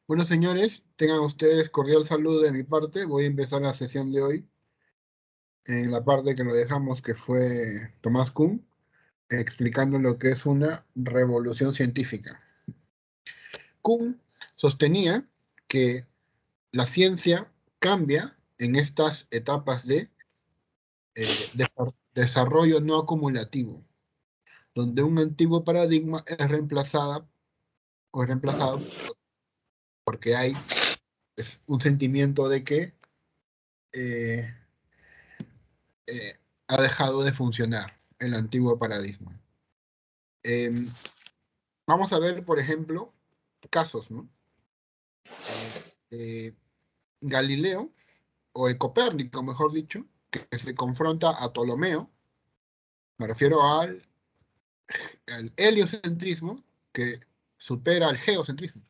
Bueno, señores, tengan ustedes cordial saludo de mi parte. Voy a empezar la sesión de hoy en la parte que lo dejamos, que fue Thomas Kuhn, explicando lo que es una revolución científica. Kuhn sostenía que la ciencia cambia en estas etapas de desarrollo no acumulativo, donde un antiguo paradigma es reemplazado porque hay un sentimiento de que eh, eh, ha dejado de funcionar el antiguo paradigma. Eh, Vamos a ver, por ejemplo, casos, ¿no? Eh, Galileo, o el Copérnico, mejor dicho, que se confronta a Ptolomeo, me refiero al heliocentrismo, que supera al geocentrismo.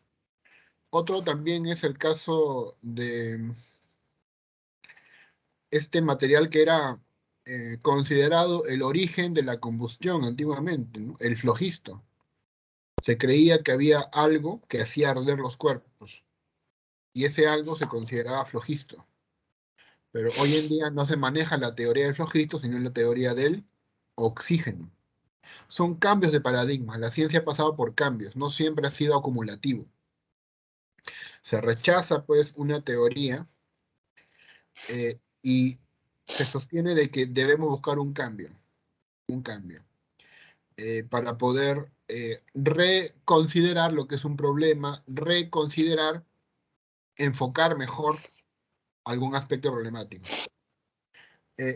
Otro también es el caso de este material que era considerado el origen de la combustión antiguamente, ¿no? El flogisto. Se creía que había algo que hacía arder los cuerpos, y ese algo se consideraba flogisto. Pero hoy en día no se maneja la teoría del flogisto, sino la teoría del oxígeno. Son cambios de paradigma. La ciencia ha pasado por cambios, no siempre ha sido acumulativo. Se rechaza, pues, una teoría y se sostiene de que debemos buscar un cambio, para poder reconsiderar lo que es un problema, reconsiderar, enfocar mejor algún aspecto problemático.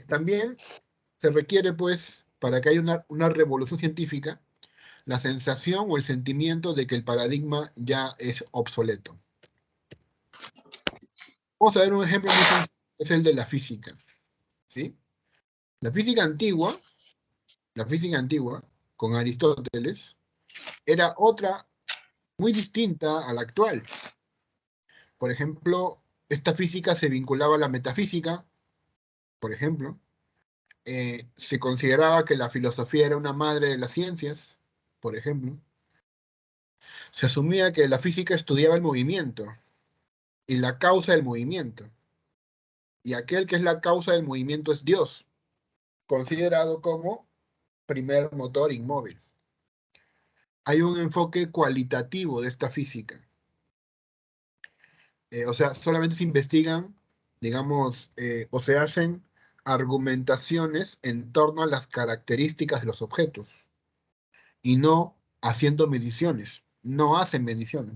También se requiere, pues, para que haya una revolución científica, la sensación o el sentimiento de que el paradigma ya es obsoleto. Vamos a ver un ejemplo muy sencillo, es el de la física, ¿sí? La física antigua, la física antigua, con Aristóteles, era otra muy distinta a la actual. Por ejemplo, esta física se vinculaba a la metafísica, por ejemplo. Se consideraba que la filosofía era una madre de las ciencias, por ejemplo. Se asumía que la física estudiaba el movimiento y la causa del movimiento. Y aquel que es la causa del movimiento es Dios, considerado como primer motor inmóvil. Hay un enfoque cualitativo de esta física. O sea, solamente se investigan, digamos, o se hacen argumentaciones en torno a las características de los objetos y no haciendo mediciones. No hacen mediciones.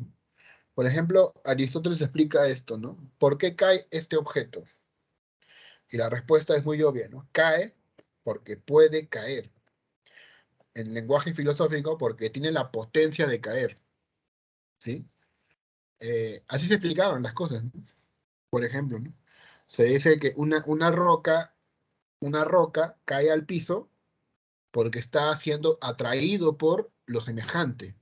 Por ejemplo, Aristóteles explica esto, ¿no? ¿Por qué cae este objeto? Y la respuesta es muy obvia, ¿no? Cae porque puede caer. En lenguaje filosófico, porque tiene la potencia de caer, ¿sí? Así se explicaban las cosas, ¿no? Por ejemplo, ¿no? Se dice que una roca cae al piso porque está siendo atraído por lo semejante,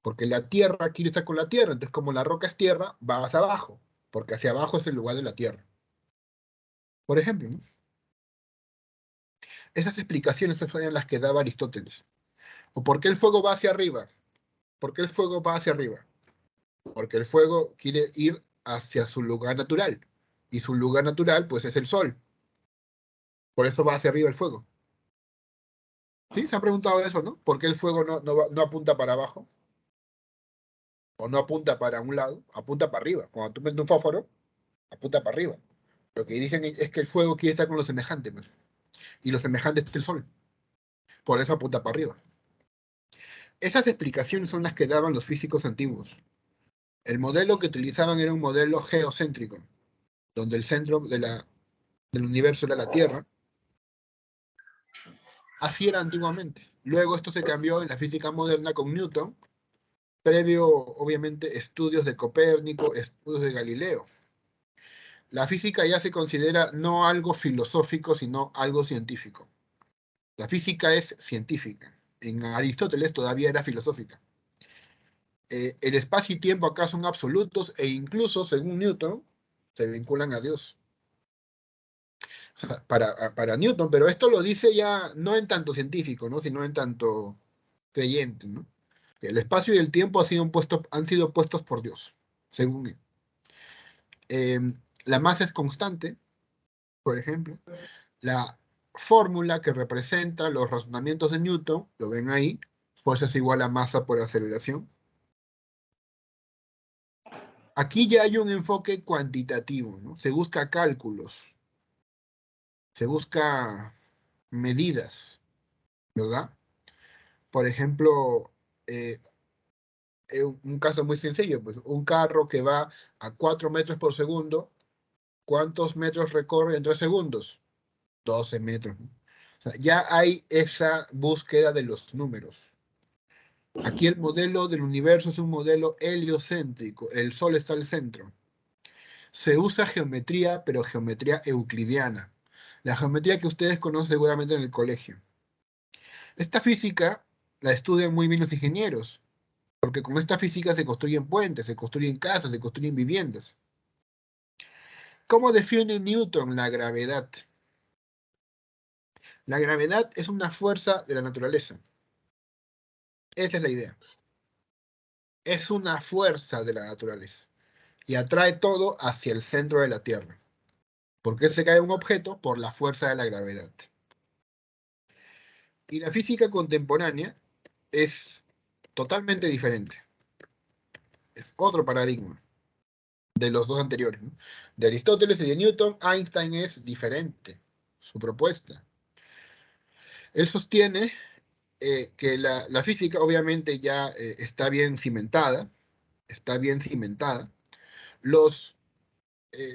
porque la tierra quiere estar con la tierra, entonces como la roca es tierra, va hacia abajo, porque hacia abajo es el lugar de la tierra. Por ejemplo, ¿no? Esas explicaciones son las que daba Aristóteles. ¿O por qué el fuego va hacia arriba? ¿Por qué el fuego va hacia arriba? Porque el fuego quiere ir hacia su lugar natural, y su lugar natural, pues, es el sol. Por eso va hacia arriba el fuego. ¿Sí? ¿Se han preguntado eso, no? ¿Por qué el fuego no apunta para abajo? ¿O no apunta para un lado? Apunta para arriba. Cuando tú prendes un fósforo, apunta para arriba. Lo que dicen es que el fuego quiere estar con los semejantes, pues, y los semejantes es el sol. Por eso apunta para arriba. Esas explicaciones son las que daban los físicos antiguos. El modelo que utilizaban era un modelo geocéntrico, donde el centro del universo era la Tierra. Así era antiguamente. Luego esto se cambió en la física moderna con Newton, previo, obviamente, estudios de Copérnico, estudios de Galileo. La física ya se considera no algo filosófico, sino algo científico. La física es científica. En Aristóteles todavía era filosófica. El espacio y tiempo acá son absolutos e incluso, según Newton, se vinculan a Dios. O sea, para Newton, pero esto lo dice ya no en tanto científico, ¿no? Sino en tanto creyente, ¿no? El espacio y el tiempo han sido puestos por Dios. según él. La masa es constante, por ejemplo. La fórmula que representa los razonamientos de Newton, lo ven ahí, fuerza es igual a masa por aceleración. Aquí ya hay un enfoque cuantitativo, ¿no? Se busca cálculos, se busca medidas, ¿verdad? Por ejemplo, un caso muy sencillo, pues un carro que va a 4 metros por segundo, ¿cuántos metros recorre en 3 segundos? 12 metros, ¿no? O sea, ya hay esa búsqueda de los números. Aquí el modelo del universo es un modelo heliocéntrico, el Sol está al centro. Se usa geometría, pero geometría euclidiana. La geometría que ustedes conocen seguramente en el colegio. Esta física la estudian muy bien los ingenieros, porque con esta física se construyen puentes, se construyen casas, se construyen viviendas. ¿Cómo define Newton la gravedad? La gravedad es una fuerza de la naturaleza. Esa es la idea. Es una fuerza de la naturaleza y atrae todo hacia el centro de la Tierra. ¿Por qué se cae un objeto? Por la fuerza de la gravedad. Y la física contemporánea es totalmente diferente. Es otro paradigma de los dos anteriores, ¿no? De Aristóteles y de Newton, Einstein es diferente, su propuesta. Él sostiene que la física obviamente ya está bien cimentada, Los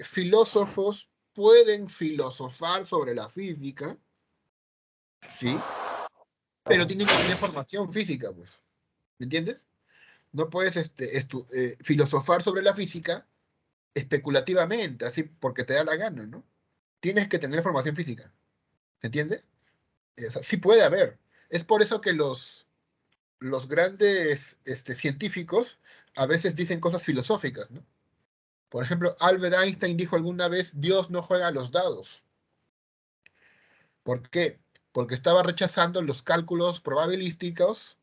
filósofos pueden filosofar sobre la física, ¿sí? Pero tienen que tener formación física, pues. ¿Me entiendes? No puedes filosofar sobre la física especulativamente, así porque te da la gana, ¿no? Tienes que tener formación física. ¿Se entiende? O sea, sí puede haber. Es por eso que los grandes científicos a veces dicen cosas filosóficas, ¿no? Por ejemplo, Albert Einstein dijo alguna vez, Dios no juega a los dados. ¿Por qué? Porque estaba rechazando los cálculos probabilísticos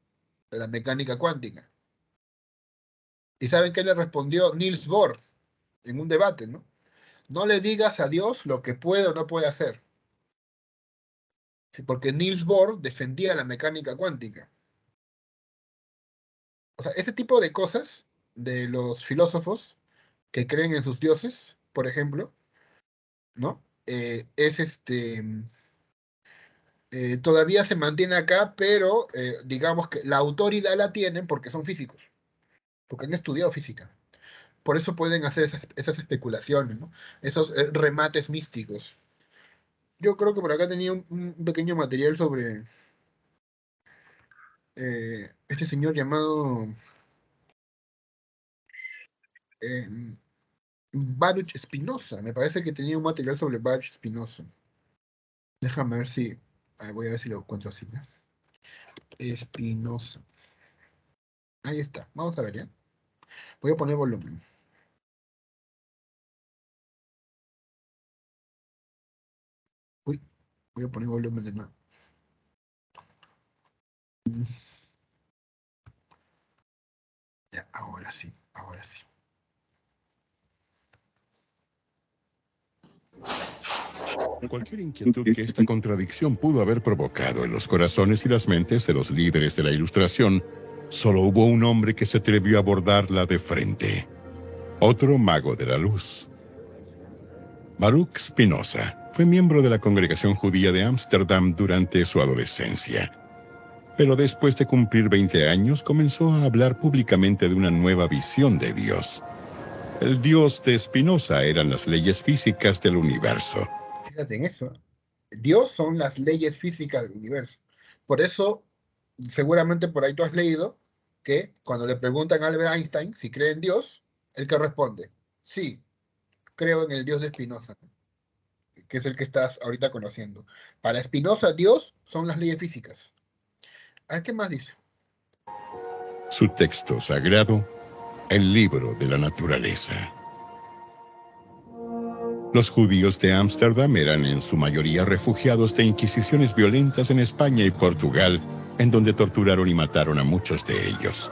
de la mecánica cuántica. ¿Y saben qué le respondió Niels Bohr en un debate, ¿no? No le digas a Dios lo que puede o no puede hacer. Sí, porque Niels Bohr defendía la mecánica cuántica. O sea, ese tipo de cosas de los filósofos que creen en sus dioses, por ejemplo, ¿no? Todavía se mantiene acá, pero digamos que la autoridad la tienen porque son físicos, porque han estudiado física. Por eso pueden hacer esas especulaciones, ¿no? Esos remates místicos. Yo creo que por acá tenía un pequeño material sobre este señor llamado eh, Baruch Spinoza. Me parece que tenía un material sobre Baruch Spinoza. Déjame ver si... voy a ver si lo encuentro así, ¿ya? Spinoza. Ahí está. Vamos a ver, ¿ya? Voy a poner volumen. Uy, voy a poner volumen de nuevo. Ya, ahora sí, ahora sí. Cualquier inquietud que esta contradicción pudo haber provocado en los corazones y las mentes de los líderes de la Ilustración, solo hubo un hombre que se atrevió a abordarla de frente. Otro mago de la luz. Baruch Spinoza fue miembro de la congregación judía de Ámsterdam durante su adolescencia. Pero después de cumplir 20 años, comenzó a hablar públicamente de una nueva visión de Dios. El Dios de Spinoza eran las leyes físicas del universo. Fíjate en eso. Dios son las leyes físicas del universo. Por eso, seguramente por ahí tú has leído que cuando le preguntan a Albert Einstein si cree en Dios, él que responde, sí, creo en el Dios de Spinoza, que es el que estás ahorita conociendo. Para Spinoza, Dios son las leyes físicas. A ver, ¿qué más dice? Su texto sagrado, el libro de la naturaleza. Los judíos de Ámsterdam eran en su mayoría refugiados de inquisiciones violentas en España y Portugal, en donde torturaron y mataron a muchos de ellos.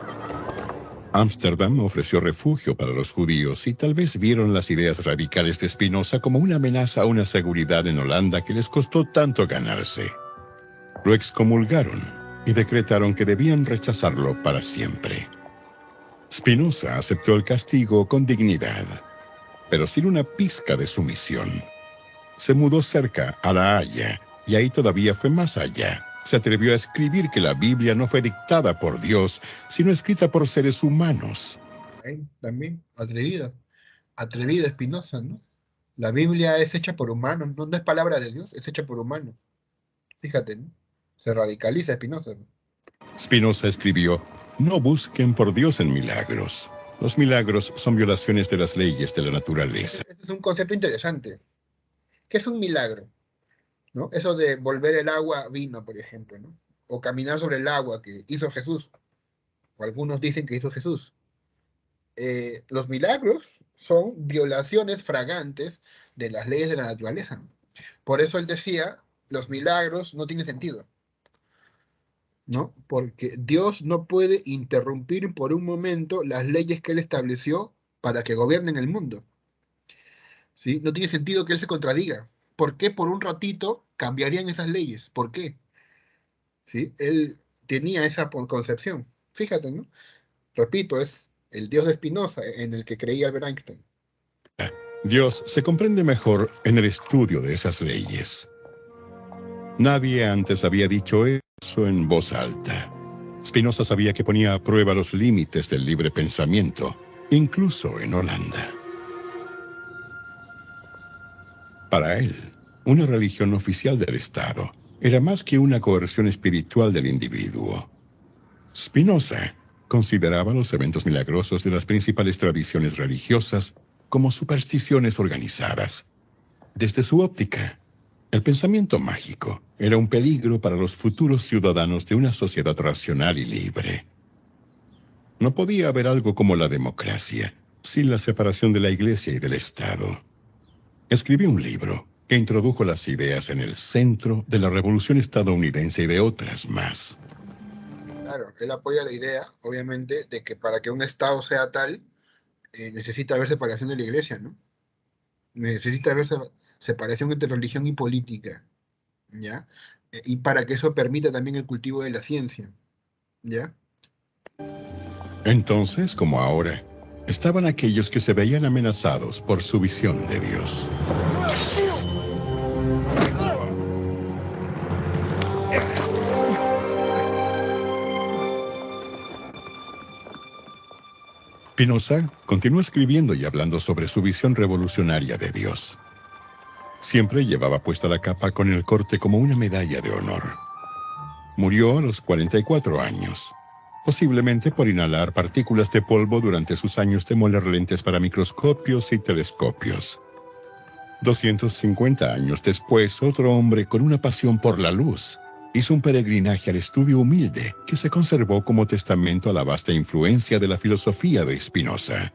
Ámsterdam ofreció refugio para los judíos y tal vez vieron las ideas radicales de Spinoza como una amenaza a una seguridad en Holanda que les costó tanto ganarse. Lo excomulgaron y decretaron que debían rechazarlo para siempre. Spinoza aceptó el castigo con dignidad, pero sin una pizca de sumisión. Se mudó cerca, a La Haya, y ahí todavía fue más allá. Se atrevió a escribir que la Biblia no fue dictada por Dios, sino escrita por seres humanos. También, atrevida Spinoza, ¿no? La Biblia es hecha por humanos, no es palabra de Dios, es hecha por humanos. Fíjate, ¿no? Se radicaliza Spinoza, ¿no? Spinoza escribió: no busquen por Dios en milagros. Los milagros son violaciones de las leyes de la naturaleza. Ese es un concepto interesante. ¿Qué es un milagro? ¿No? Eso de volver el agua vino, por ejemplo, ¿no? O caminar sobre el agua que hizo Jesús, o algunos dicen que hizo Jesús. Los milagros son violaciones fragantes de las leyes de la naturaleza. Por eso él decía, los milagros no tienen sentido, ¿no? Porque Dios no puede interrumpir por un momento las leyes que él estableció para que gobiernen el mundo, ¿sí? No tiene sentido que él se contradiga. ¿Por qué por un ratito cambiarían esas leyes? ¿Por qué? ¿Sí? Él tenía esa concepción. Fíjate, ¿no? Repito, es el Dios de Spinoza en el que creía Albert Einstein. Dios se comprende mejor en el estudio de esas leyes. Nadie antes había dicho eso en voz alta. Spinoza sabía que ponía a prueba los límites del libre pensamiento, incluso en Holanda. Para él, una religión oficial del Estado era más que una coerción espiritual del individuo. Spinoza consideraba los eventos milagrosos de las principales tradiciones religiosas como supersticiones organizadas. Desde su óptica, el pensamiento mágico era un peligro para los futuros ciudadanos de una sociedad racional y libre. No podía haber algo como la democracia sin la separación de la Iglesia y del Estado. Escribió un libro que introdujo las ideas en el centro de la Revolución estadounidense y de otras más. Claro, él apoya la idea, obviamente, de que para que un Estado sea tal, necesita haber separación de la Iglesia, ¿no? Necesita haber separación entre religión y política, ¿ya? Y para que eso permita también el cultivo de la ciencia, ¿ya? Entonces, como ahora, estaban aquellos que se veían amenazados por su visión de Dios. Spinoza continuó escribiendo y hablando sobre su visión revolucionaria de Dios. Siempre llevaba puesta la capa con el corte como una medalla de honor. Murió a los 44 años, posiblemente por inhalar partículas de polvo durante sus años de moler lentes para microscopios y telescopios. 250 años después, otro hombre con una pasión por la luz hizo un peregrinaje al estudio humilde que se conservó como testamento a la vasta influencia de la filosofía de Spinoza.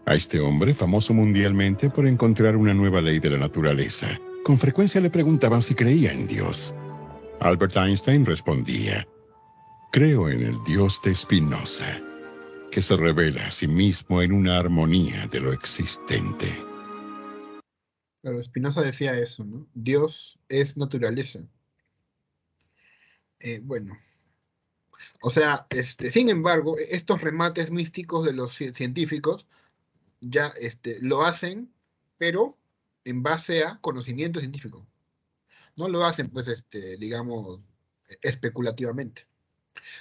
A este hombre, famoso mundialmente por encontrar una nueva ley de la naturaleza, con frecuencia le preguntaban si creía en Dios. Albert Einstein respondía: creo en el Dios de Spinoza, que se revela a sí mismo en una armonía de lo existente. Pero Spinoza decía eso, ¿no? Dios es naturaleza. Bueno, o sea, sin embargo, estos remates místicos de los científicos ya lo hacen, pero en base a conocimiento científico. No lo hacen, pues, digamos, especulativamente.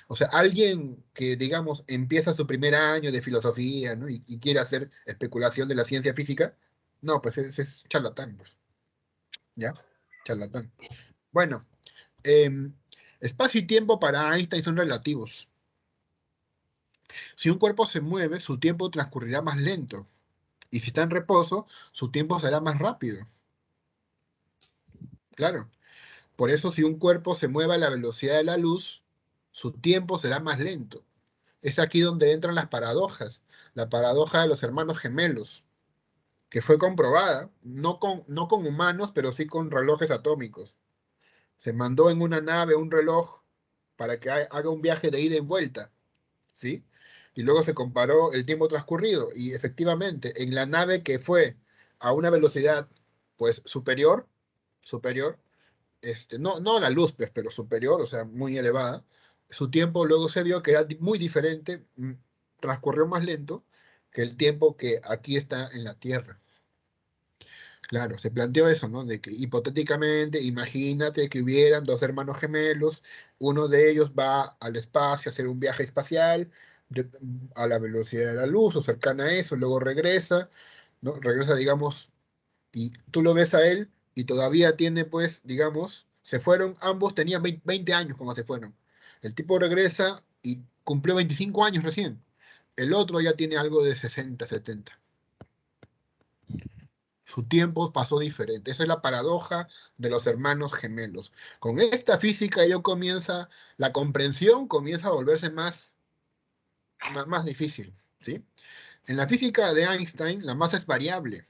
O sea, alguien que, digamos, empieza su primer año de filosofía, ¿no? y quiere hacer especulación de la ciencia física, no, pues ese es charlatán, pues. ¿Ya? Charlatán. Bueno, em, espacio y tiempo para Einstein son relativos. Si un cuerpo se mueve, su tiempo transcurrirá más lento. Y si está en reposo, su tiempo será más rápido. Claro. Por eso, si un cuerpo se mueve a la velocidad de la luz, su tiempo será más lento. Es aquí donde entran las paradojas. La paradoja de los hermanos gemelos, que fue comprobada, no con humanos, pero sí con relojes atómicos. Se mandó en una nave un reloj para que haga un viaje de ida y vuelta, ¿sí? Y luego se comparó el tiempo transcurrido y efectivamente en la nave que fue a una velocidad pues superior, no a la luz, pues, pero superior, o sea, muy elevada, su tiempo luego se vio que era muy diferente, transcurrió más lento que el tiempo que aquí está en la Tierra. Claro, se planteó eso, ¿no? De que hipotéticamente, imagínate que hubieran dos hermanos gemelos, uno de ellos va al espacio a hacer un viaje espacial a la velocidad de la luz o cercana a eso, luego regresa, ¿no? Regresa, digamos, y tú lo ves a él y todavía tiene, pues, digamos, se fueron, ambos tenían 20 años cuando se fueron. El tipo regresa y cumplió 25 años recién. El otro ya tiene algo de 60, 70. Su tiempo pasó diferente. Esa es la paradoja de los hermanos gemelos. Con esta física la comprensión comienza a volverse más difícil, ¿sí? En la física de Einstein, la masa es variable.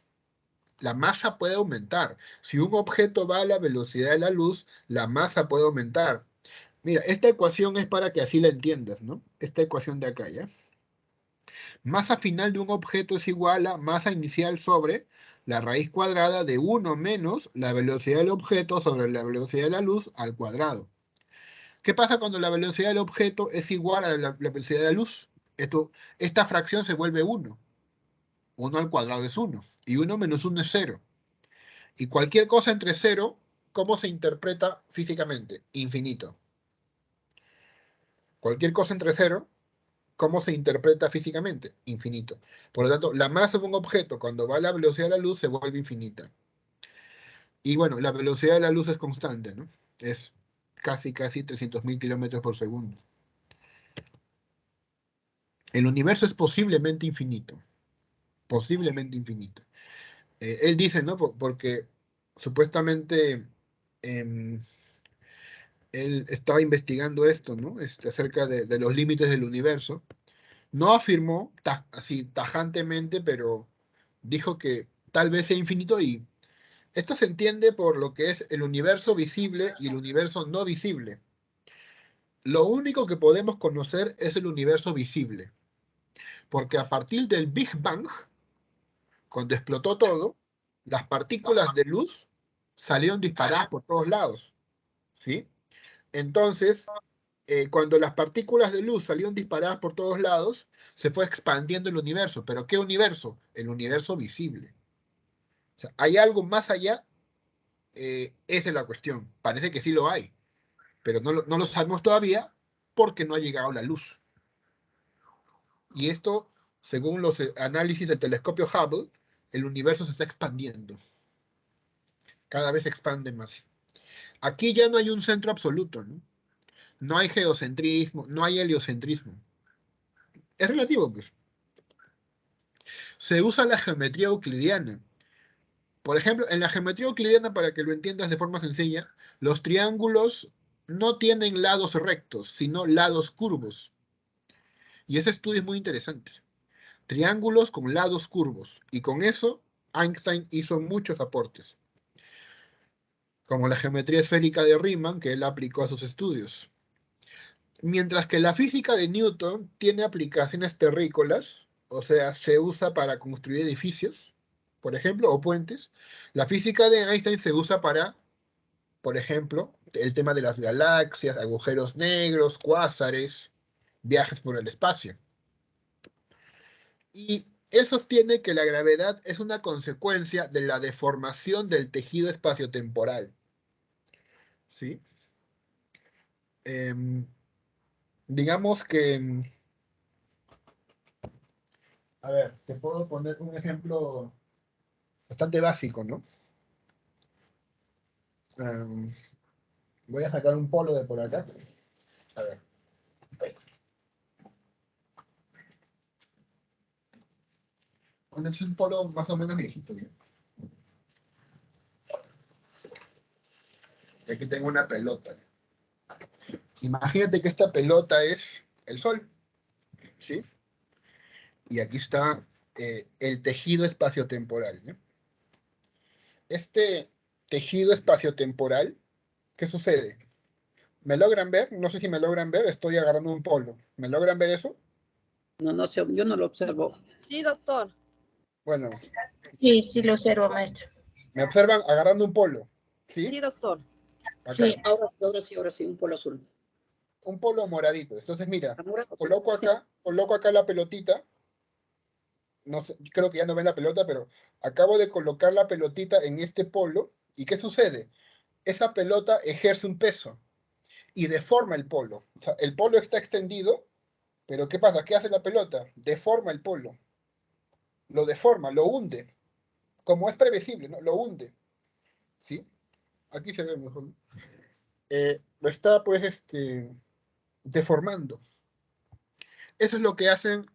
La masa puede aumentar. Si un objeto va a la velocidad de la luz, la masa puede aumentar. Mira, esta ecuación es para que así la entiendas, ¿no? Esta ecuación de acá, ¿ya? Masa final de un objeto es igual a masa inicial sobre la raíz cuadrada de 1 menos la velocidad del objeto sobre la velocidad de la luz al cuadrado. ¿Qué pasa cuando la velocidad del objeto es igual a la velocidad de la luz? Esta fracción se vuelve 1. 1 al cuadrado es 1. Y 1 menos 1 es 0. Y cualquier cosa entre 0, ¿cómo se interpreta físicamente? Infinito. Cualquier cosa entre 0, ¿cómo se interpreta físicamente? Infinito. Por lo tanto, la masa de un objeto cuando va a la velocidad de la luz se vuelve infinita. Y bueno, la velocidad de la luz es constante, ¿no? Es casi 300.000 kilómetros por segundo. El universo es posiblemente infinito. Posiblemente infinito. Él dice, ¿no? Porque supuestamente em, él estaba investigando esto, ¿no? Acerca de los límites del universo. No afirmó así tajantemente, pero dijo que tal vez sea infinito y esto se entiende por lo que es el universo visible y el universo no visible. Lo único que podemos conocer es el universo visible, porque a partir del Big Bang, cuando explotó todo, las partículas de luz salieron disparadas por todos lados, ¿sí? Entonces, cuando las partículas de luz salieron disparadas por todos lados, se fue expandiendo el universo. ¿Pero qué universo? El universo visible. O sea, ¿hay algo más allá? Esa es la cuestión. Parece que sí lo hay, pero no lo sabemos todavía porque no ha llegado la luz. Y esto, según los análisis del telescopio Hubble, el universo se está expandiendo. Cada vez se expande más. Aquí ya no hay un centro absoluto, ¿no? No hay geocentrismo, no hay heliocentrismo. Es relativo, pues. Se usa la geometría euclidiana. Por ejemplo, en la geometría euclidiana, para que lo entiendas de forma sencilla, los triángulos no tienen lados rectos, sino lados curvos. Y ese estudio es muy interesante. Triángulos con lados curvos. Y con eso, Einstein hizo muchos aportes, como la geometría esférica de Riemann, que él aplicó a sus estudios. Mientras que la física de Newton tiene aplicaciones terrícolas, o sea, se usa para construir edificios, por ejemplo, o puentes, la física de Einstein se usa para, por ejemplo, el tema de las galaxias, agujeros negros, cuásares, viajes por el espacio. Y él sostiene que la gravedad es una consecuencia de la deformación del tejido espaciotemporal. ¿Sí? Em, digamos que, a ver, te puedo poner un ejemplo bastante básico, ¿no? Em, voy a sacar un polo de por acá. A ver, ahí está. Bueno, es un polo más o menos viejito, ¿sí? Y aquí tengo una pelota. Imagínate que esta pelota es el Sol, ¿sí? Y aquí está el tejido espaciotemporal, ¿no? Este tejido espaciotemporal, ¿qué sucede? ¿Me logran ver? No sé si me logran ver, estoy agarrando un polo. ¿Me logran ver eso? No sé, yo no lo observo. Sí, doctor. Bueno, Sí, sí lo observo, maestro. me observan agarrando un polo. ¿Sí? Sí, doctor. Acá, Sí. Ahora sí, un polo azul. un polo moradito. Entonces, mira, Ahora, coloco acá la pelotita. No sé, creo que ya no ven la pelota, pero acabo de colocar la pelotita en este polo. ¿Y qué sucede? Esa pelota ejerce un peso y deforma el polo. O sea, el polo está extendido, pero ¿qué pasa? ¿Qué hace la pelota? Deforma el polo. Lo deforma, lo hunde. Como es previsible, ¿no? Lo hunde. ¿Sí? Aquí se ve mejor. Lo está, pues, deformando. Eso es lo que hacen,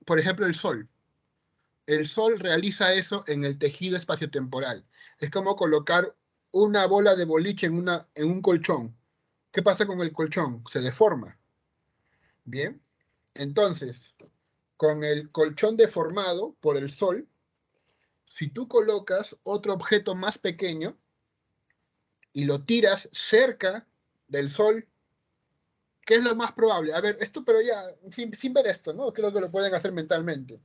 por ejemplo, el Sol. El Sol realiza eso en el tejido espaciotemporal. Es como colocar una bola de boliche en un colchón. ¿Qué pasa con el colchón? Se deforma. Bien. Entonces, con el colchón deformado por el Sol, si tú colocas otro objeto más pequeño y lo tiras cerca del Sol, ¿qué es lo más probable? A ver, esto, pero ya, sin ver esto, ¿no? Creo que lo pueden hacer mentalmente.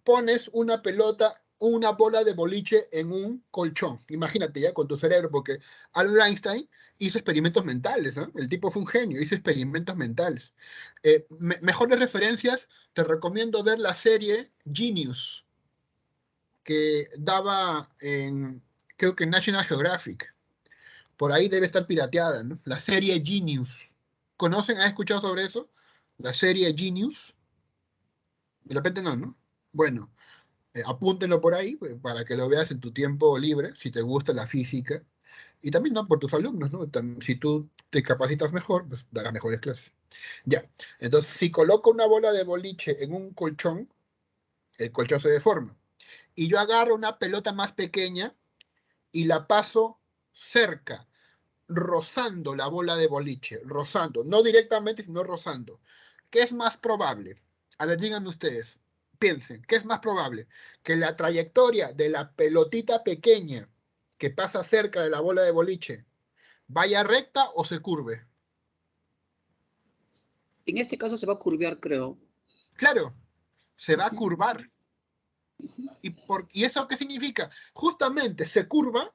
Pones una pelota, una bola de boliche en un colchón. Imagínate ya con tu cerebro, porque Albert Einstein hizo experimentos mentales, ¿no? El tipo fue un genio, hizo experimentos mentales. Mejores referencias, te recomiendo ver la serie Genius, que daba creo que en National Geographic. Por ahí debe estar pirateada, ¿no? La serie Genius. ¿Conocen? ¿Han escuchado sobre eso? La serie Genius. De repente no, ¿no? Bueno, apúntenlo por ahí para que lo veas en tu tiempo libre, si te gusta la física. Y también, ¿no? Por tus alumnos, ¿no? Si tú te capacitas mejor, pues darás mejores clases. Ya. Entonces, si coloco una bola de boliche en un colchón, el colchón se deforma. Y yo agarro una pelota más pequeña y la paso cerca, rozando la bola de boliche, rozando, no directamente, sino rozando. ¿Qué es más probable? A ver, díganme ustedes, piensen, ¿qué es más probable? Que la trayectoria de la pelotita pequeña que pasa cerca de la bola de boliche vaya recta o se curve. en este caso se va a curvear, creo. Claro, se va a curvar. ¿Y eso qué significa? Justamente se curva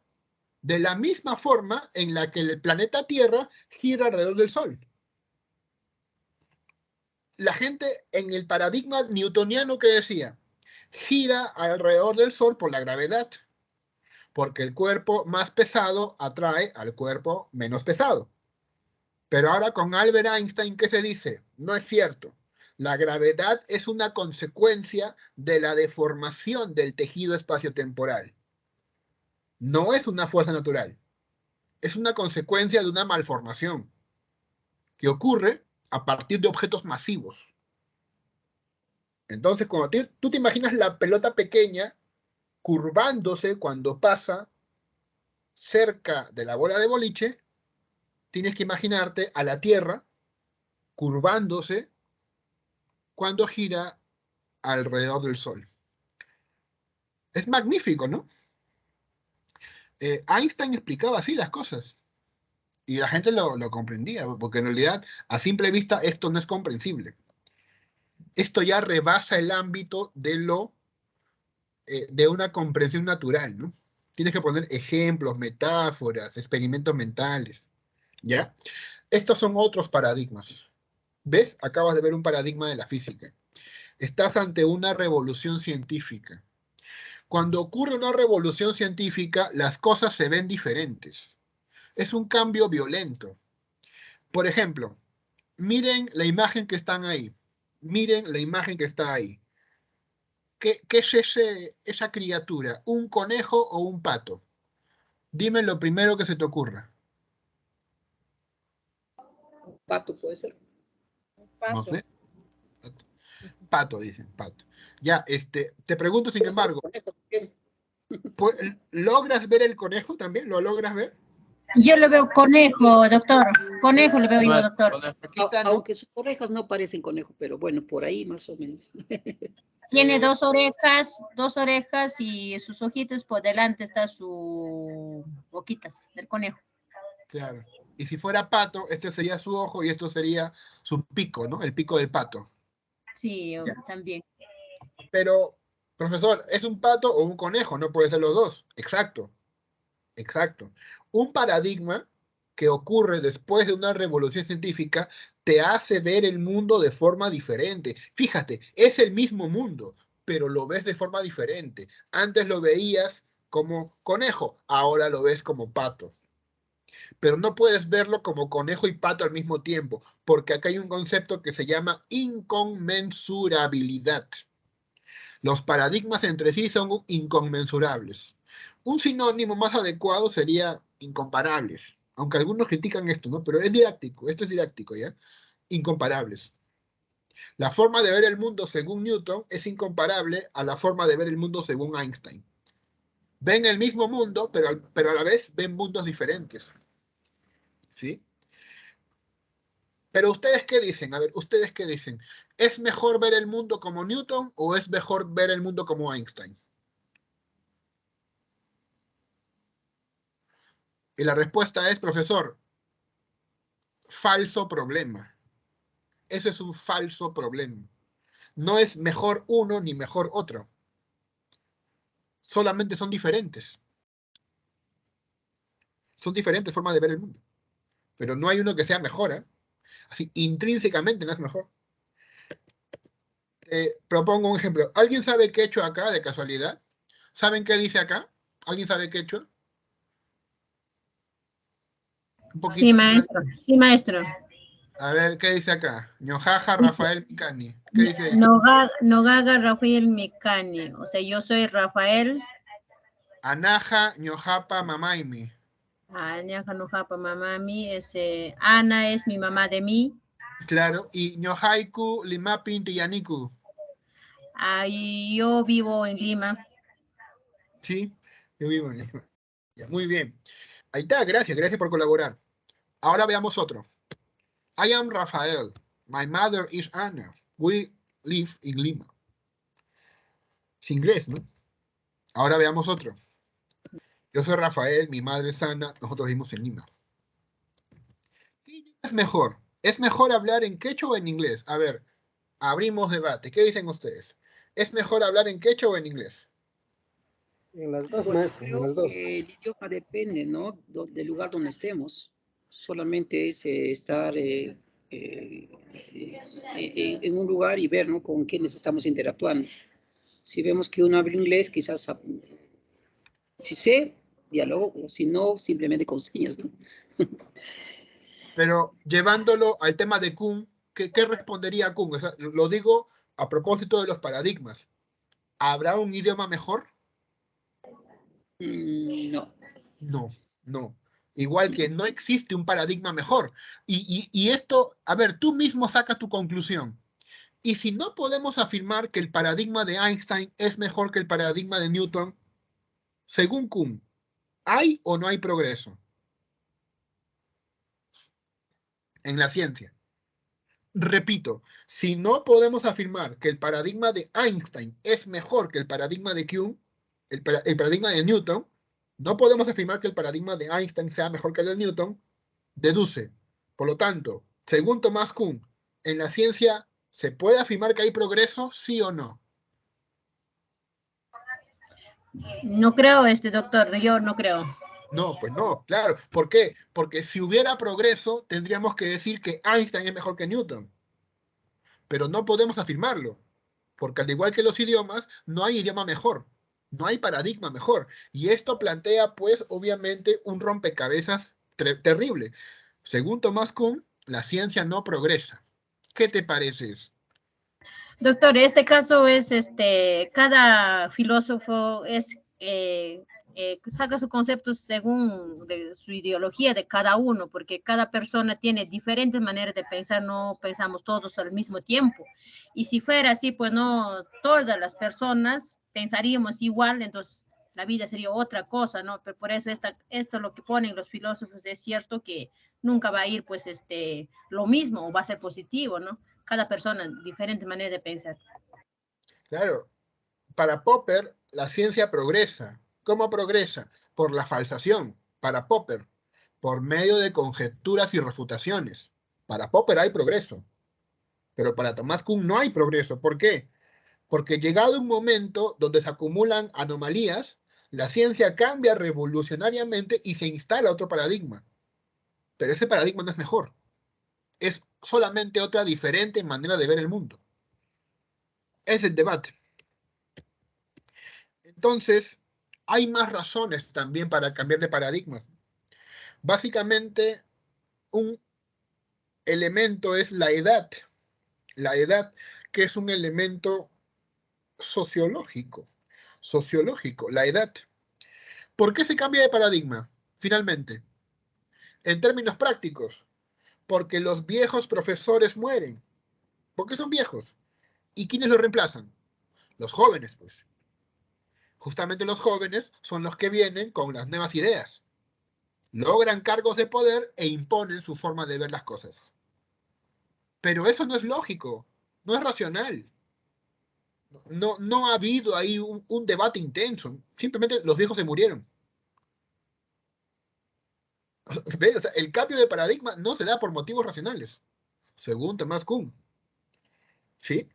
de la misma forma en la que el planeta Tierra gira alrededor del Sol. La gente en el paradigma newtoniano que decía, gira alrededor del Sol por la gravedad, porque el cuerpo más pesado atrae al cuerpo menos pesado. Pero ahora con Albert Einstein, ¿qué se dice? No es cierto. La gravedad es una consecuencia de la deformación del tejido espaciotemporal. No es una fuerza natural. Es una consecuencia de una malformación que ocurre a partir de objetos masivos. Entonces, cuando tú te imaginas la pelota pequeña curvándose cuando pasa cerca de la bola de boliche, tienes que imaginarte a la Tierra curvándose cuando gira alrededor del Sol. Es magnífico, ¿no? Einstein explicaba así las cosas y la gente lo comprendía, porque en realidad a simple vista esto no es comprensible. Esto ya rebasa el ámbito de una comprensión natural, ¿no? Tienes que poner ejemplos, metáforas, experimentos mentales, ¿ya? Estos son otros paradigmas. ¿Ves? Acabas de ver un paradigma de la física. Estás ante una revolución científica. Cuando ocurre una revolución científica, las cosas se ven diferentes. Es un cambio violento. Por ejemplo, miren la imagen que están ahí. Miren la imagen que está ahí. ¿Qué es esa criatura? ¿Un conejo o un pato? Dime lo primero que se te ocurra. Un pato puede ser. No Pato. sé. Pato, dicen, pato. Ya, te pregunto, sin Puede ser un embargo, conejo también. ¿logras ver el conejo también? ¿Lo logras ver? Yo lo veo conejo, doctor. Conejo lo veo yo, doctor. Aquí está, ¿no? Aunque sus orejas no parecen conejo, pero bueno, por ahí más o menos. Tiene dos orejas y sus ojitos por delante está su boquitas del conejo. Claro. Y si fuera pato, este sería su ojo y esto sería su pico, ¿no? El pico del pato. Sí, yo también. Pero, profesor, ¿es un pato o un conejo? No puede ser los dos. Exacto, exacto. Un paradigma que ocurre después de una revolución científica te hace ver el mundo de forma diferente. Fíjate, es el mismo mundo, pero lo ves de forma diferente. Antes lo veías como conejo, ahora lo ves como pato. Pero no puedes verlo como conejo y pato al mismo tiempo, porque acá hay un concepto que se llama inconmensurabilidad. Los paradigmas entre sí son inconmensurables. Un sinónimo más adecuado sería incomparables, aunque algunos critican esto, ¿no? Pero es didáctico, esto es didáctico, ¿ya? Incomparables. La forma de ver el mundo según Newton es incomparable a la forma de ver el mundo según Einstein. Ven el mismo mundo, pero a la vez ven mundos diferentes, ¿sí? Pero ustedes qué dicen, a ver, ustedes qué dicen, ¿es mejor ver el mundo como Newton o es mejor ver el mundo como Einstein? Y la respuesta es, profesor, falso problema. Eso es un falso problema. No es mejor uno ni mejor otro. Solamente son diferentes. Son diferentes formas de ver el mundo. Pero no hay uno que sea mejor, ¿eh? Así, intrínsecamente no es mejor. Propongo un ejemplo. ¿Alguien sabe qué he hecho acá de casualidad? ¿Saben qué dice acá? ¿Alguien sabe qué he hecho? Un Sí, poquito. maestro. Sí, maestro. A ver, ¿qué dice acá? Ñojaja Rafael Picani. ¿Qué dice ahí? Nogaga Rafael Mecani. O sea, yo soy Rafael. Anaja Ñojapa Mamaimi. Añaja Nujapa Mamami. Ana es mi mamá de mí. Claro. Y Ñojaiku Limapin Tiyaniku. Yo vivo en Lima. Sí, yo vivo en Lima. Ya, muy bien. Ahí está, gracias por colaborar. Ahora veamos otro. I am Rafael. My mother is Anna. We live in Lima. Es inglés, ¿no? Ahora veamos otro. Yo soy Rafael, mi madre es Ana, nosotros vivimos en Lima. ¿Qué es mejor? ¿Es mejor hablar en quechua o en inglés? A ver, abrimos debate. ¿Qué dicen ustedes? ¿Es mejor hablar en quechua o en inglés? En las dos, Bueno, maestro, en creo las dos. que el idioma depende, ¿no? Del lugar donde estemos. Solamente es estar en un lugar y ver, ¿no? Con quiénes estamos interactuando. Si vemos que uno habla inglés, quizás si sé, diálogo, o si no, simplemente con señas, ¿no? Pero llevándolo al tema de Kuhn, ¿qué respondería Kuhn? O sea, lo digo a propósito de los paradigmas. ¿Habrá un idioma mejor? No. No, no. Igual que no existe un paradigma mejor. Y esto, a ver, tú mismo saca tu conclusión. Y si no podemos afirmar que el paradigma de Einstein es mejor que el paradigma de Newton, según Kuhn, ¿hay o no hay progreso en la ciencia? Repito, si no podemos afirmar que el paradigma de Einstein es mejor que el paradigma de Kuhn, el paradigma de Newton, no podemos afirmar que el paradigma de Einstein sea mejor que el de Newton, deduce. Por lo tanto, según Thomas Kuhn, ¿en la ciencia se puede afirmar que hay progreso, sí o no? No creo, doctor. Yo no creo. No, pues no, claro. ¿Por qué? Porque si hubiera progreso, tendríamos que decir que Einstein es mejor que Newton. Pero no podemos afirmarlo, porque al igual que los idiomas, no hay idioma mejor, no hay paradigma mejor. Y esto plantea, pues, obviamente, un rompecabezas terrible. Según Thomas Kuhn, la ciencia no progresa. ¿Qué te parece eso? Doctor, este caso es, cada filósofo saca sus conceptos según su ideología de cada uno, porque cada persona tiene diferentes maneras de pensar, no pensamos todos al mismo tiempo. Y si fuera así, pues no todas las personas pensaríamos igual, entonces la vida sería otra cosa, ¿no? Pero por eso esto lo que ponen los filósofos es cierto que nunca va a ir, pues, lo mismo o va a ser positivo, ¿no? Cada persona, diferente manera de pensar. Claro, para Popper, la ciencia progresa. ¿Cómo progresa? Por la falsación, para Popper, por medio de conjeturas y refutaciones. Para Popper hay progreso. Pero para Thomas Kuhn no hay progreso. ¿Por qué? Porque llegado un momento donde se acumulan anomalías, la ciencia cambia revolucionariamente y se instala otro paradigma. Pero ese paradigma no es mejor. Es solamente otra diferente manera de ver el mundo. Es el debate. Entonces, hay más razones también para cambiar de paradigmas. Básicamente, un elemento es la edad. La edad, que es un elemento sociológico. Sociológico, la edad. ¿Por qué se cambia de paradigma? Finalmente, en términos prácticos, porque los viejos profesores mueren. ¿Por qué son viejos? ¿Y quiénes los reemplazan? Los jóvenes, pues. Justamente los jóvenes son los que vienen con las nuevas ideas. Logran cargos de poder e imponen su forma de ver las cosas. Pero eso no es lógico, no es racional. No ha habido ahí un debate intenso. Simplemente los viejos se murieron. ¿Ves? O sea, el cambio de paradigma no se da por motivos racionales, según Thomas Kuhn. ¿Sí?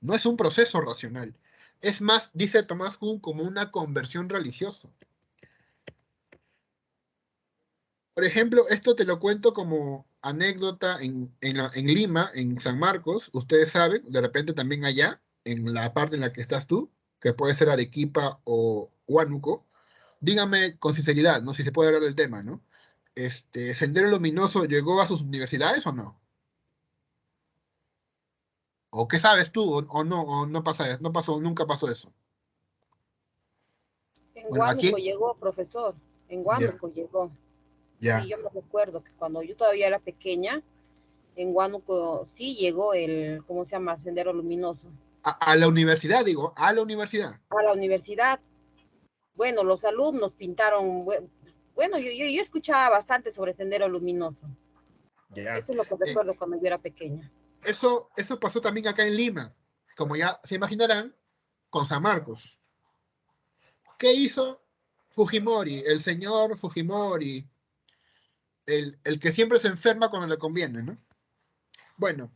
No es un proceso racional. Es más, dice Thomas Kuhn, como una conversión religiosa. Por ejemplo, esto te lo cuento como anécdota en Lima, en San Marcos. Ustedes saben, de repente también allá, en la parte en la que estás tú, que puede ser Arequipa o Huánuco. Dígame con sinceridad, ¿no? Si se puede hablar del tema, ¿no? ¿Sendero Luminoso llegó a sus universidades o no? ¿O qué sabes tú? ¿O no pasa, no pasó, nunca pasó eso? En Bueno, Huánuco aquí, llegó, profesor. En ya, Huánuco llegó. Sí, ya. yo me recuerdo que cuando yo todavía era pequeña, en Huánuco sí llegó el, ¿cómo se llama? Sendero Luminoso. A la universidad, digo, a la universidad. A la universidad, bueno, los alumnos pintaron, bueno, yo escuchaba bastante sobre Sendero Luminoso. Ya. Eso es lo que Eh, recuerdo cuando yo era pequeña. eso pasó también acá en Lima, como ya se imaginarán, con San Marcos. ¿Qué hizo Fujimori, el señor Fujimori, el que siempre se enferma cuando le conviene, ¿no? Bueno,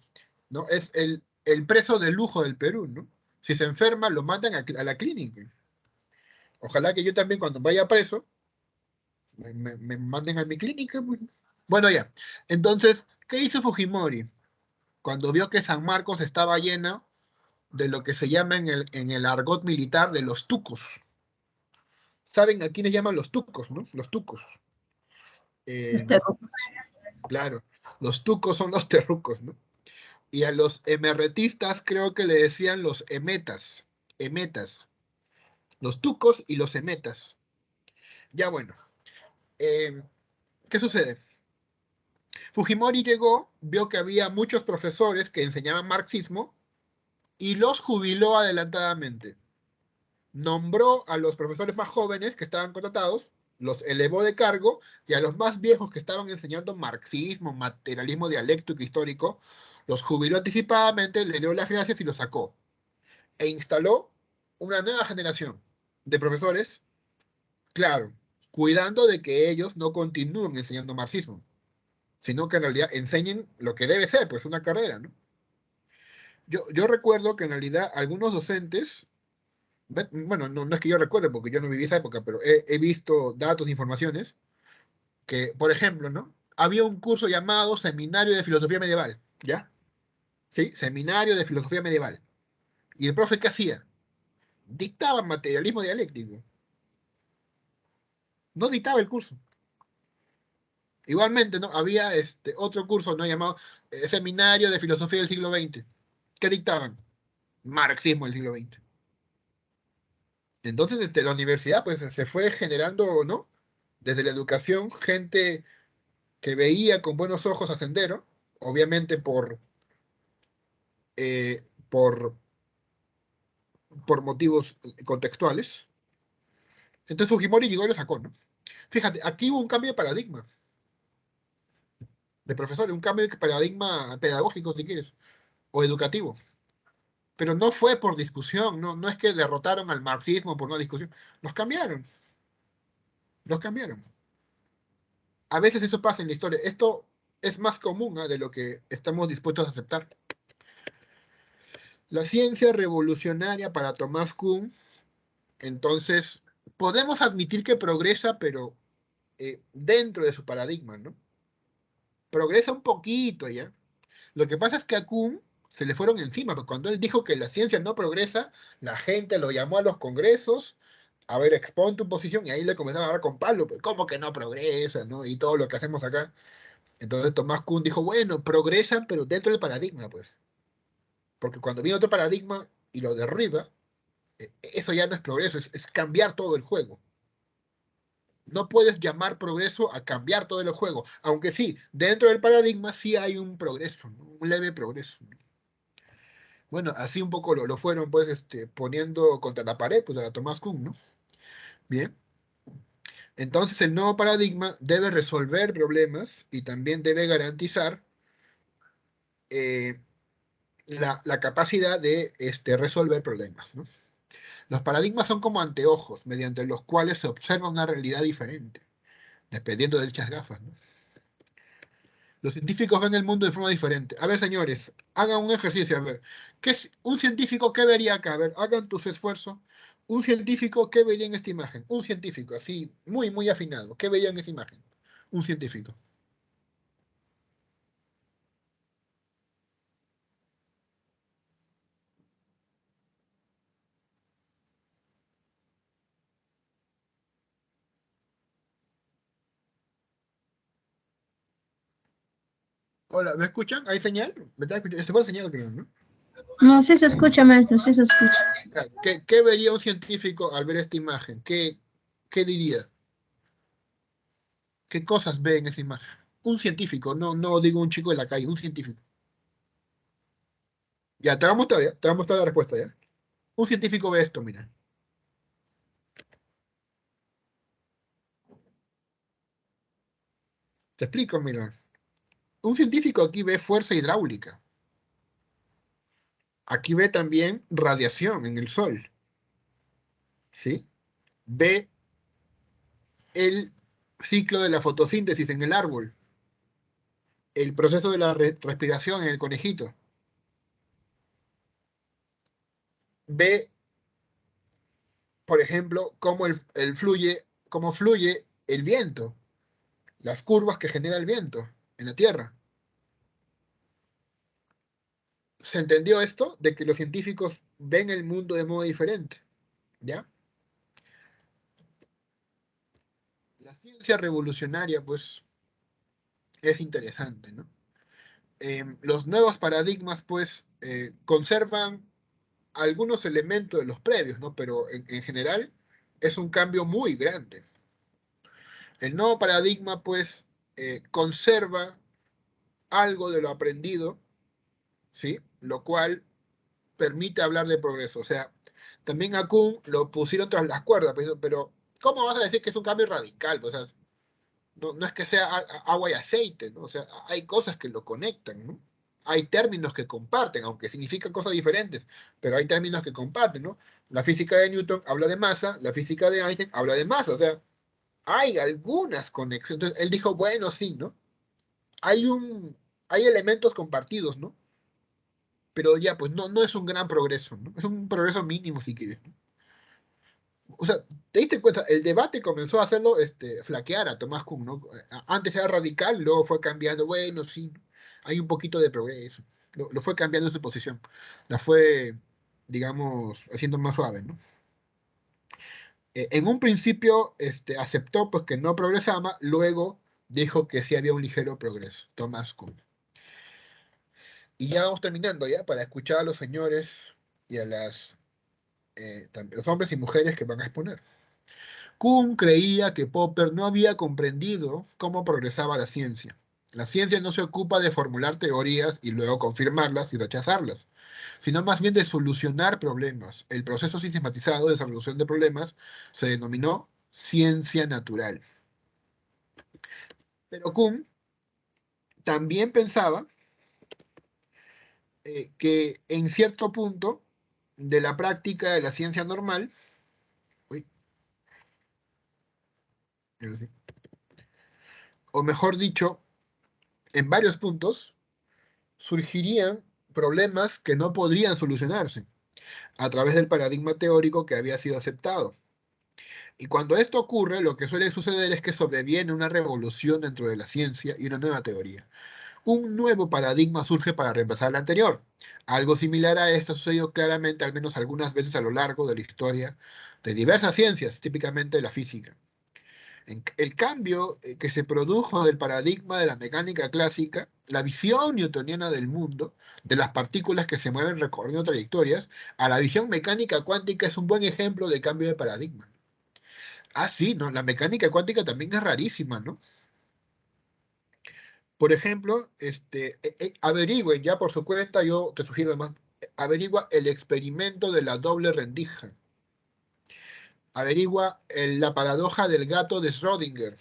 ¿no? Es el preso de lujo del Perú, ¿no? Si se enferma, lo mandan a la clínica. Ojalá que yo también cuando vaya preso, me manden a mi clínica, pues. Bueno, ya. Entonces, ¿qué hizo Fujimori? Cuando vio que San Marcos estaba lleno de lo que se llama en el argot militar de los tucos. ¿Saben a quiénes llaman los tucos, no? Los tucos. Eh, claro, los tucos son los terrucos, ¿no? Y a los emerretistas creo que le decían los emetas. Emetas. Los tucos y los emetas. Ya bueno. ¿Qué sucede? Fujimori llegó, vio que había muchos profesores que enseñaban marxismo y los jubiló adelantadamente. Nombró a los profesores más jóvenes que estaban contratados, los elevó de cargo, y a los más viejos que estaban enseñando marxismo, materialismo dialéctico histórico, los jubiló anticipadamente, le dio las gracias y los sacó. E instaló una nueva generación de profesores, claro, cuidando de que ellos no continúen enseñando marxismo, sino que en realidad enseñen lo que debe ser, pues una carrera, ¿no? Yo recuerdo que en realidad algunos docentes, bueno, no es que yo recuerde porque yo no viví esa época, pero he visto datos, informaciones, que, por ejemplo, ¿no? Había un curso llamado Seminario de Filosofía Medieval, ¿ya? ¿Sí? Seminario de Filosofía Medieval. ¿Y el profe qué hacía? Dictaba materialismo dialéctico. No dictaba el curso. Igualmente, ¿no? Había otro curso, ¿no? Llamado Seminario de Filosofía del siglo XX. ¿Qué dictaban? Marxismo del siglo XX. Entonces, la universidad, pues, se fue generando, ¿no? Desde la educación, gente que veía con buenos ojos a Sendero, obviamente eh, por, por motivos contextuales. Entonces Fujimori llegó y lo sacó, ¿no? Fíjate, aquí hubo un cambio de paradigma de profesores, un cambio de paradigma pedagógico, si quieres, o educativo. Pero no fue por discusión, no es que derrotaron al marxismo por una discusión. Los cambiaron, los cambiaron. A veces eso pasa en la historia. Esto es más común de lo que estamos dispuestos a aceptar. La ciencia revolucionaria para Thomas Kuhn, entonces, podemos admitir que progresa, pero dentro de su paradigma, ¿no? Progresa un poquito ya. Lo que pasa es que a Kuhn se le fueron encima, porque cuando él dijo que la ciencia no progresa, la gente lo llamó a los congresos, a ver, expon tu posición, y ahí le comenzaron a hablar con Pablo, pues, ¿cómo que no progresa, no? Y todo lo que hacemos acá. Entonces Tomás Kuhn dijo, bueno, progresan, pero dentro del paradigma, pues. Porque cuando viene otro paradigma y lo derriba, eso ya no es progreso, es cambiar todo el juego. No puedes llamar progreso a cambiar todo el juego, aunque sí, dentro del paradigma sí hay un progreso, ¿no? Un leve progreso, ¿no? Bueno, así un poco lo fueron pues poniendo contra la pared, pues a Tomás Kuhn, ¿no? Bien. Entonces el nuevo paradigma debe resolver problemas y también debe garantizar eh, la capacidad de resolver problemas, ¿no? Los paradigmas son como anteojos mediante los cuales se observa una realidad diferente, dependiendo de dichas gafas, ¿no? Los científicos ven el mundo de forma diferente. A ver, señores, hagan un ejercicio, a ver. ¿Qué es un científico qué vería acá? A ver, hagan tus esfuerzos. Un científico, ¿qué vería en esta imagen? Un científico, así, muy, muy afinado. ¿Qué vería en esa imagen? Un científico. Hola, ¿me escuchan? ¿Hay señal? ¿Me está escuchando? Se fue la señal, creo, ¿no? No, sí se escucha, maestro, sí se escucha. ¿Qué vería un científico al ver esta imagen? ¿Qué diría? ¿Qué cosas ve en esa imagen? Un científico, no digo un chico de la calle, un científico. Ya, te vamos a mostrar la respuesta, ¿ya? Un científico ve esto, mira. Te explico, mira. Un científico aquí ve fuerza hidráulica. Aquí ve también radiación en el sol. ¿Sí? Ve el ciclo de la fotosíntesis en el árbol. El proceso de la respiración en el conejito. Ve, por ejemplo, cómo fluye el viento. Las curvas que genera el viento en la Tierra. ¿Se entendió esto? De que los científicos ven el mundo de modo diferente. ¿Ya? La ciencia revolucionaria, pues, es interesante, ¿no? Los nuevos paradigmas, pues, conservan algunos elementos de los previos, ¿no? Pero en general es un cambio muy grande. El nuevo paradigma, pues, conserva algo de lo aprendido, ¿sí? Lo cual permite hablar de progreso. O sea, también a Kuhn lo pusieron tras las cuerdas, pero ¿cómo vas a decir que es un cambio radical? O sea, no es que sea agua y aceite, ¿no? O sea, hay cosas que lo conectan, ¿no? Hay términos que comparten, aunque significan cosas diferentes, pero hay términos que comparten, ¿no? La física de Newton habla de masa, la física de Einstein habla de masa, o sea, hay algunas conexiones. Entonces, él dijo, bueno, sí, ¿no? Hay hay elementos compartidos, ¿no? Pero ya, pues no es un gran progreso, ¿no? Es un progreso mínimo, si quieres, ¿no? O sea, te diste cuenta, el debate comenzó a hacerlo flaquear a Tomás Kuhn, ¿no? Antes era radical, luego fue cambiando, bueno, sí, hay un poquito de progreso. Lo fue cambiando su posición. La fue, digamos, haciendo más suave, ¿no? En un principio aceptó pues, que no progresaba, luego dijo que sí había un ligero progreso, Tomás Kuhn. Y ya vamos terminando, ¿ya? Para escuchar a los señores y a los hombres y mujeres que van a exponer. Kuhn creía que Popper no había comprendido cómo progresaba la ciencia. La ciencia no se ocupa de formular teorías y luego confirmarlas y rechazarlas, sino más bien de solucionar problemas. El proceso sistematizado de solución de problemas se denominó ciencia natural. Pero Kuhn también pensaba que en cierto punto de la práctica de la ciencia normal, uy, o mejor dicho, en varios puntos, surgirían problemas que no podrían solucionarse a través del paradigma teórico que había sido aceptado. Y cuando esto ocurre, lo que suele suceder es que sobreviene una revolución dentro de la ciencia y una nueva teoría. Un nuevo paradigma surge para reemplazar el anterior. Algo similar a esto ha sucedido claramente, al menos algunas veces a lo largo de la historia de diversas ciencias, típicamente la física. El cambio que se produjo del paradigma de la mecánica clásica, la visión newtoniana del mundo, de las partículas que se mueven recorriendo trayectorias, a la visión mecánica cuántica es un buen ejemplo de cambio de paradigma. Ah, sí, ¿no? La mecánica cuántica también es rarísima, ¿no? Por ejemplo, averigüen ya por su cuenta, yo te sugiero además, averigua el experimento de la doble rendija. Averigua la paradoja del gato de Schrödinger.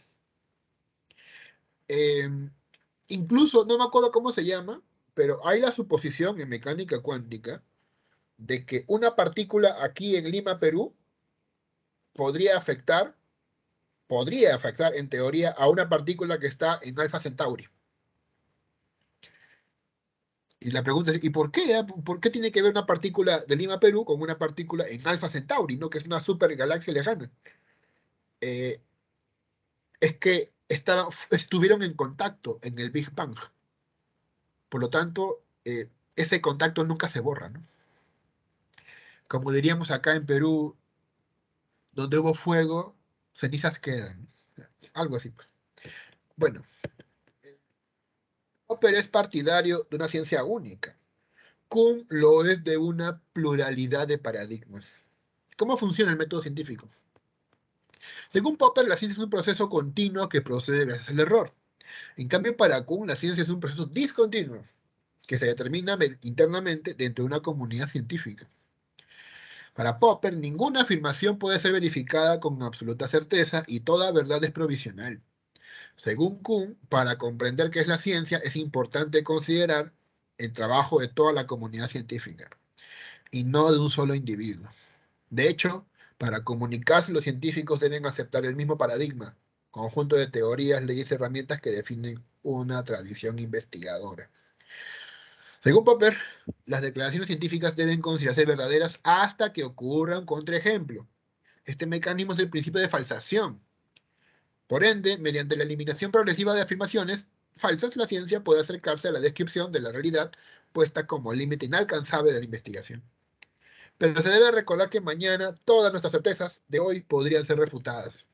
Incluso, no me acuerdo cómo se llama, pero hay la suposición en mecánica cuántica de que una partícula aquí en Lima, Perú, podría afectar en teoría a una partícula que está en Alpha Centauri. Y la pregunta es, ¿y por qué? ¿Por qué tiene que ver una partícula de Lima, Perú, con una partícula en Alpha Centauri, ¿no? Que es una super galaxia lejana? Eh, es que estuvieron en contacto en el Big Bang. Por lo tanto, ese contacto nunca se borra, ¿no? Como diríamos acá en Perú, donde hubo fuego, cenizas quedan. Algo así, pues. Bueno, Popper es partidario de una ciencia única. Kuhn lo es de una pluralidad de paradigmas. ¿Cómo funciona el método científico? Según Popper, la ciencia es un proceso continuo que procede gracias al error. En cambio, para Kuhn, la ciencia es un proceso discontinuo que se determina internamente dentro de una comunidad científica. Para Popper, ninguna afirmación puede ser verificada con absoluta certeza y toda verdad es provisional. Según Kuhn, para comprender qué es la ciencia, es importante considerar el trabajo de toda la comunidad científica y no de un solo individuo. De hecho, para comunicarse, los científicos deben aceptar el mismo paradigma, conjunto de teorías, leyes y herramientas que definen una tradición investigadora. Según Popper, las declaraciones científicas deben considerarse verdaderas hasta que ocurra un contraejemplo. Este mecanismo es el principio de falsación. Por ende, mediante la eliminación progresiva de afirmaciones falsas, la ciencia puede acercarse a la descripción de la realidad puesta como límite inalcanzable de la investigación. Pero se debe recordar que mañana todas nuestras certezas de hoy podrían ser refutadas.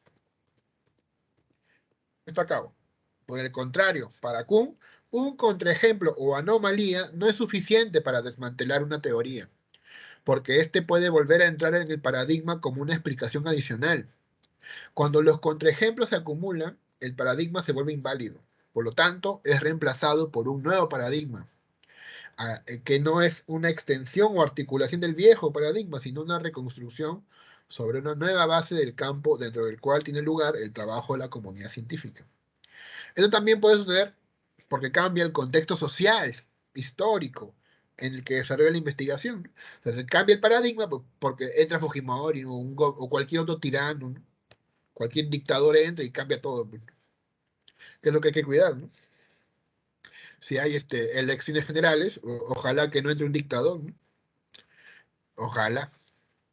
Esto acabo. Por el contrario, para Kuhn, un contraejemplo o anomalía no es suficiente para desmantelar una teoría, porque éste puede volver a entrar en el paradigma como una explicación adicional. Cuando los contraejemplos se acumulan, el paradigma se vuelve inválido. Por lo tanto, es reemplazado por un nuevo paradigma, que no es una extensión o articulación del viejo paradigma, sino una reconstrucción sobre una nueva base del campo dentro del cual tiene lugar el trabajo de la comunidad científica. Esto también puede suceder porque cambia el contexto social, histórico, en el que desarrolla la investigación. Entonces cambia el paradigma porque entra Fujimori o cualquier otro tirano, ¿no? Cualquier dictador entra y cambia todo, ¿no? Que es lo que hay que cuidar, ¿no? Si hay elecciones generales, ojalá que no entre un dictador, ¿no? Ojalá.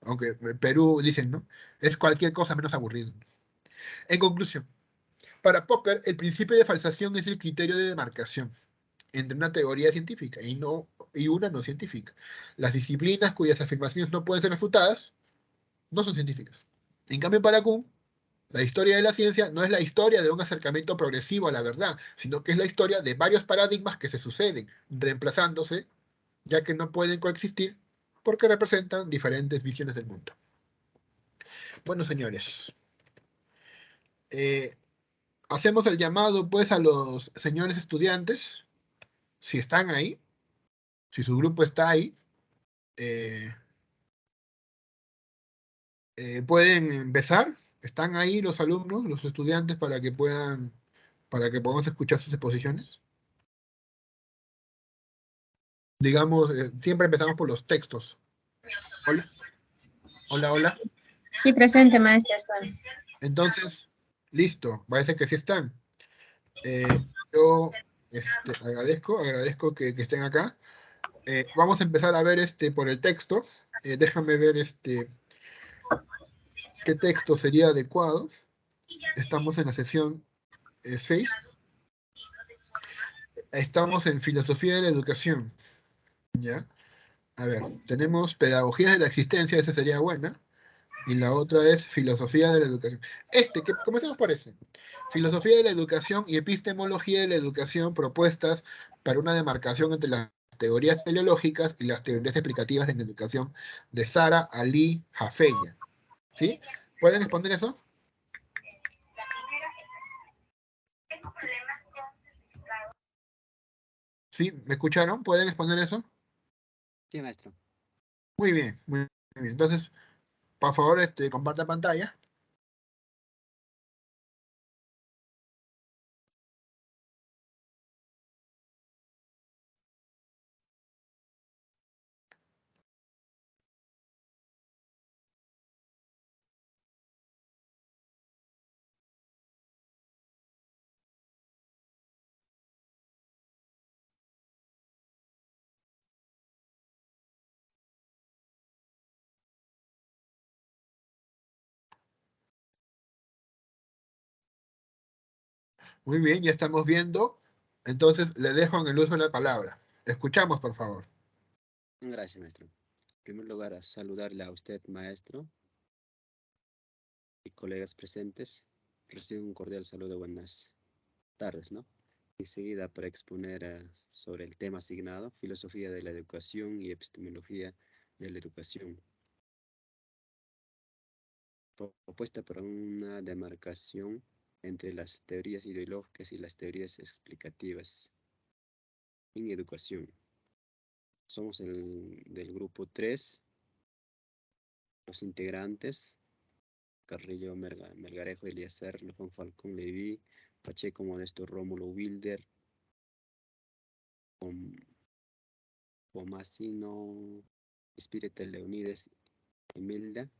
Aunque Perú dicen, ¿no? Es cualquier cosa menos aburrido. En conclusión, para Popper, el principio de falsación es el criterio de demarcación entre una teoría científica y una no científica. Las disciplinas cuyas afirmaciones no pueden ser refutadas no son científicas. En cambio, para Kuhn, la historia de la ciencia no es la historia de un acercamiento progresivo a la verdad, sino que es la historia de varios paradigmas que se suceden, reemplazándose, ya que no pueden coexistir porque representan diferentes visiones del mundo. Bueno, señores, hacemos el llamado pues a los señores estudiantes, si están ahí, si su grupo está ahí, pueden empezar. Están ahí los alumnos, los estudiantes para que podamos escuchar sus exposiciones. Digamos, siempre empezamos por los textos. Hola. Hola, hola. Sí, presente, maestra. Entonces, listo, parece que sí están. Yo Agradezco que estén acá. Vamos a empezar a ver por el texto. Déjame ver qué texto sería adecuado. Estamos en la sesión 6. Estamos en filosofía de la educación. ¿Ya? A ver, tenemos pedagogías de la existencia, esa sería buena. Y la otra es filosofía de la educación. ¿Cómo se nos parece? Filosofía de la educación y epistemología de la educación, propuestas para una demarcación entre las teorías teleológicas y las teorías explicativas de la educación, de Sara Ali Jafeya. ¿Sí? ¿Pueden responder eso? ¿Sí? ¿Me escucharon? ¿Pueden responder eso? Sí, maestro. Muy bien, muy bien. Entonces, por favor, comparta pantalla. Muy bien, ya estamos viendo. Entonces, le dejo en el uso de la palabra. Escuchamos, por favor. Gracias, maestro. En primer lugar, a saludarle a usted, maestro, y colegas presentes. Recibo un cordial saludo, buenas tardes, ¿no? Enseguida, para exponer sobre el tema asignado, filosofía de la educación y epistemología de la educación. Propuesta para una demarcación entre las teorías ideológicas y las teorías explicativas en educación. Somos del grupo 3, los integrantes: Carrillo, Melgarejo, Eliezer, Juan Falcón, Leví, Pacheco, Modesto, Rómulo, Wilder, Pomasino, Espírita, Leonides, Emilda,